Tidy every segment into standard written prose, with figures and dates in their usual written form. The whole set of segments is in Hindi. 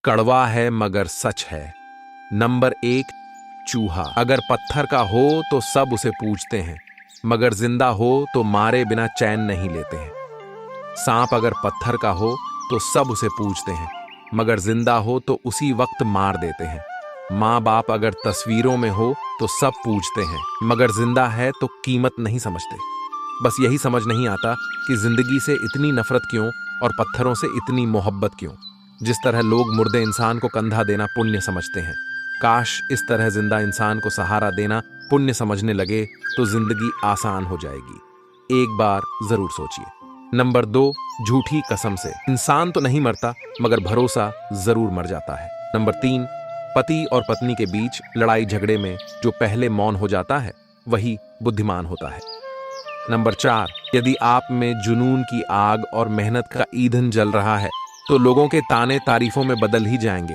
कड़वा है मगर सच है। नंबर 1, चूहा अगर पत्थर का हो तो सब उसे पूजते हैं, मगर जिंदा हो तो मारे बिना चैन नहीं लेते हैं। सांप अगर पत्थर का हो तो सब उसे पूजते हैं, मगर जिंदा हो तो उसी वक्त मार देते हैं। माँ बाप अगर तस्वीरों में हो तो सब पूजते हैं, मगर जिंदा है तो कीमत नहीं समझते। बस यही समझ नहीं आता कि जिंदगी से इतनी नफरत क्यों और पत्थरों से इतनी मोहब्बत क्यों। जिस तरह लोग मुर्दे इंसान को कंधा देना पुण्य समझते हैं, काश इस तरह जिंदा इंसान को सहारा देना पुण्य समझने लगे तो जिंदगी आसान हो जाएगी। एक बार जरूर सोचिए। नंबर 2, झूठी कसम से इंसान तो नहीं मरता मगर भरोसा जरूर मर जाता है। नंबर 3, पति और पत्नी के बीच लड़ाई झगड़े में जो पहले मौन हो जाता है वही बुद्धिमान होता है। नंबर 4, यदि आप में जुनून की आग और मेहनत का ईंधन जल रहा है तो लोगों के ताने तारीफों में बदल ही जाएंगे।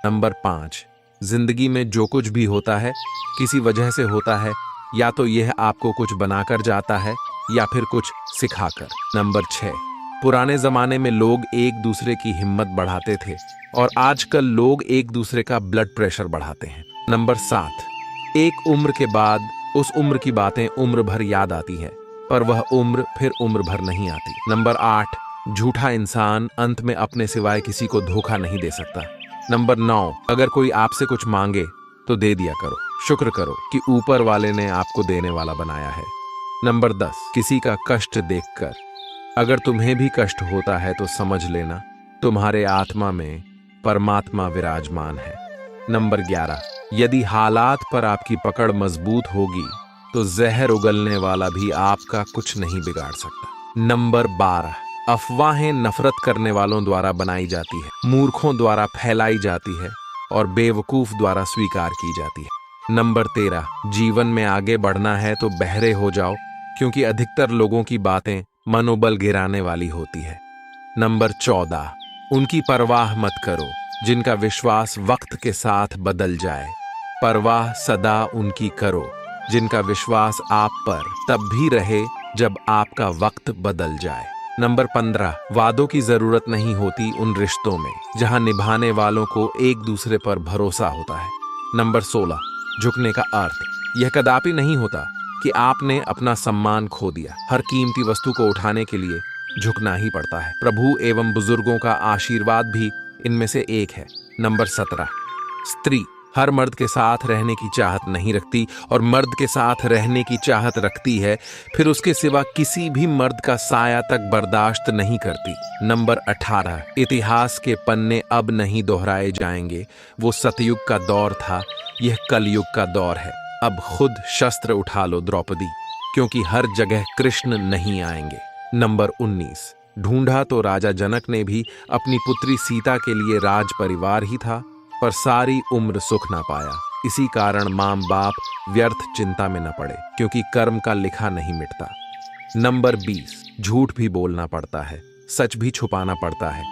नंबर 5, जिंदगी में जो कुछ भी होता है किसी वजह से होता है, या तो यह आपको कुछ बनाकर जाता है या फिर कुछ सिखाकर। नंबर 6, पुराने जमाने में लोग एक दूसरे की हिम्मत बढ़ाते थे और आजकल लोग एक दूसरे का ब्लड प्रेशर बढ़ाते हैं। नंबर 7, एक उम्र के बाद उस उम्र की बातें उम्र भर याद आती है, पर वह उम्र फिर उम्र भर नहीं आती। नंबर 8, झूठा इंसान अंत में अपने सिवाय किसी को धोखा नहीं दे सकता। नंबर 9, अगर कोई आपसे कुछ मांगे तो दे दिया करो, शुक्र करो कि ऊपर वाले ने आपको देने वाला बनाया है। नंबर 10, किसी का कष्ट देखकर अगर तुम्हें भी कष्ट होता है तो समझ लेना तुम्हारे आत्मा में परमात्मा विराजमान है। नंबर 11, यदि हालात पर आपकी पकड़ मजबूत होगी तो जहर उगलने वाला भी आपका कुछ नहीं बिगाड़ सकता। नंबर 12, अफवाहें नफरत करने वालों द्वारा बनाई जाती है, मूर्खों द्वारा फैलाई जाती है और बेवकूफ द्वारा स्वीकार की जाती है। नंबर 13, जीवन में आगे बढ़ना है तो बहरे हो जाओ, क्योंकि अधिकतर लोगों की बातें मनोबल गिराने वाली होती है। नंबर 14, उनकी परवाह मत करो जिनका विश्वास वक्त के साथ बदल जाए, परवाह सदा उनकी करो जिनका विश्वास आप पर तब भी रहे जब आपका वक्त बदल जाए। नंबर 15, वादों की जरूरत नहीं होती उन रिश्तों में जहां निभाने वालों को एक दूसरे पर भरोसा होता है। नंबर 16, झुकने का अर्थ यह कदापि नहीं होता कि आपने अपना सम्मान खो दिया। हर कीमती वस्तु को उठाने के लिए झुकना ही पड़ता है। प्रभु एवं बुजुर्गों का आशीर्वाद भी इनमें से एक है। नंबर 17, स्त्री हर मर्द के साथ रहने की चाहत नहीं रखती और मर्द के साथ रहने की चाहत रखती है, फिर उसके सिवा किसी भी मर्द का साया तक बर्दाश्त नहीं करती। नंबर 18, इतिहास के पन्ने अब नहीं दोहराए जाएंगे। वो सतयुग का दौर था, यह कलयुग का दौर है। अब खुद शस्त्र उठा लो द्रौपदी, क्योंकि हर जगह कृष्ण नहीं आएंगे। नंबर 19, ढूंढा तो राजा जनक ने भी अपनी पुत्री सीता के लिए राज परिवार ही था, पर सारी उम्र सुख ना पाया। इसी कारण मां बाप व्यर्थ चिंता में न पड़े, क्योंकि कर्म का लिखा नहीं मिटता। नंबर 20, झूठ भी बोलना पड़ता है, सच भी छुपाना पड़ता है।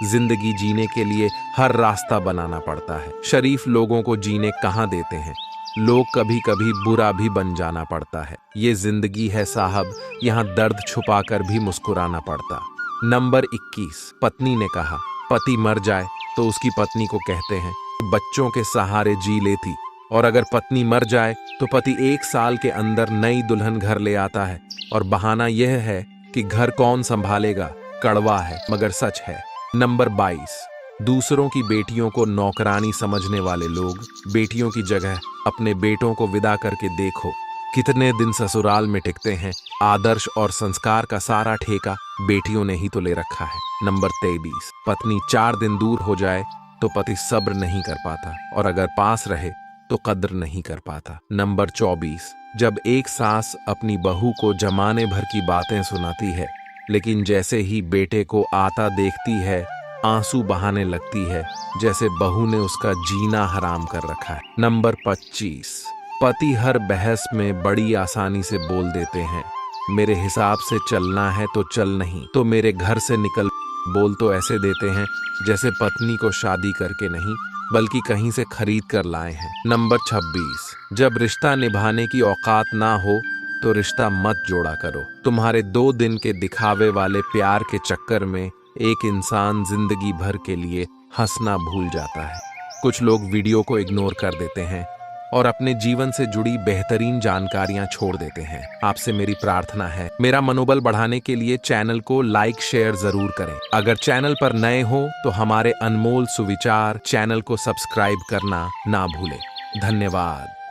जिंदगी जीने के लिए हर रास्ता बनाना पड़ता है। शरीफ लोगों को जीने कहाँ देते हैं, लोग कभी कभी बुरा भी बन जाना पड़ता है। ये जिंदगी है साहब, यहाँ दर्द छुपाकर भी मुस्कुराना पड़ता। नंबर 21, पत्नी ने कहा पति मर जाए तो उसकी पत्नी को कहते हैं बच्चों के सहारे जी लेती, और अगर पत्नी मर जाए तो पति 1 साल के अंदर नई दुल्हन घर ले आता है और बहाना यह है कि घर कौन संभालेगा। कड़वा है मगर सच है। नंबर 22, दूसरों की बेटियों को नौकरानी समझने वाले लोग, बेटियों की जगह अपने बेटों को विदा करके देखो कितने दिन ससुराल में टिकते हैं। आदर्श और संस्कार का सारा ठेका बेटियों ने ही तो ले रखा है। नंबर 23, पत्नी 4 दिन दूर हो जाए तो पति सब्र नहीं कर पाता, और अगर पास रहे तो कद्र नहीं कर पाता। नंबर 24, जब एक सास अपनी बहू को जमाने भर की बातें सुनाती है, लेकिन जैसे ही बेटे को आता देखती है आंसू बहाने लगती है, जैसे बहू ने उसका जीना हराम कर रखा है। नंबर 25, पति हर बहस में बड़ी आसानी से बोल देते हैं मेरे हिसाब से चलना है तो चल, नहीं तो मेरे घर से निकल। बोल तो ऐसे देते हैं जैसे पत्नी को शादी करके नहीं बल्कि कहीं से खरीद कर लाए हैं। नंबर 26, जब रिश्ता निभाने की औकात ना हो तो रिश्ता मत जोड़ा करो। तुम्हारे 2 दिन के दिखावे वाले प्यार के चक्कर में एक इंसान जिंदगी भर के लिए हंसना भूल जाता है। कुछ लोग वीडियो को इग्नोर कर देते हैं और अपने जीवन से जुड़ी बेहतरीन जानकारियां छोड़ देते हैं। आपसे मेरी प्रार्थना है, मेरा मनोबल बढ़ाने के लिए चैनल को लाइक शेयर जरूर करें। अगर चैनल पर नए हो तो हमारे अनमोल सुविचार चैनल को सब्सक्राइब करना ना भूलें। धन्यवाद।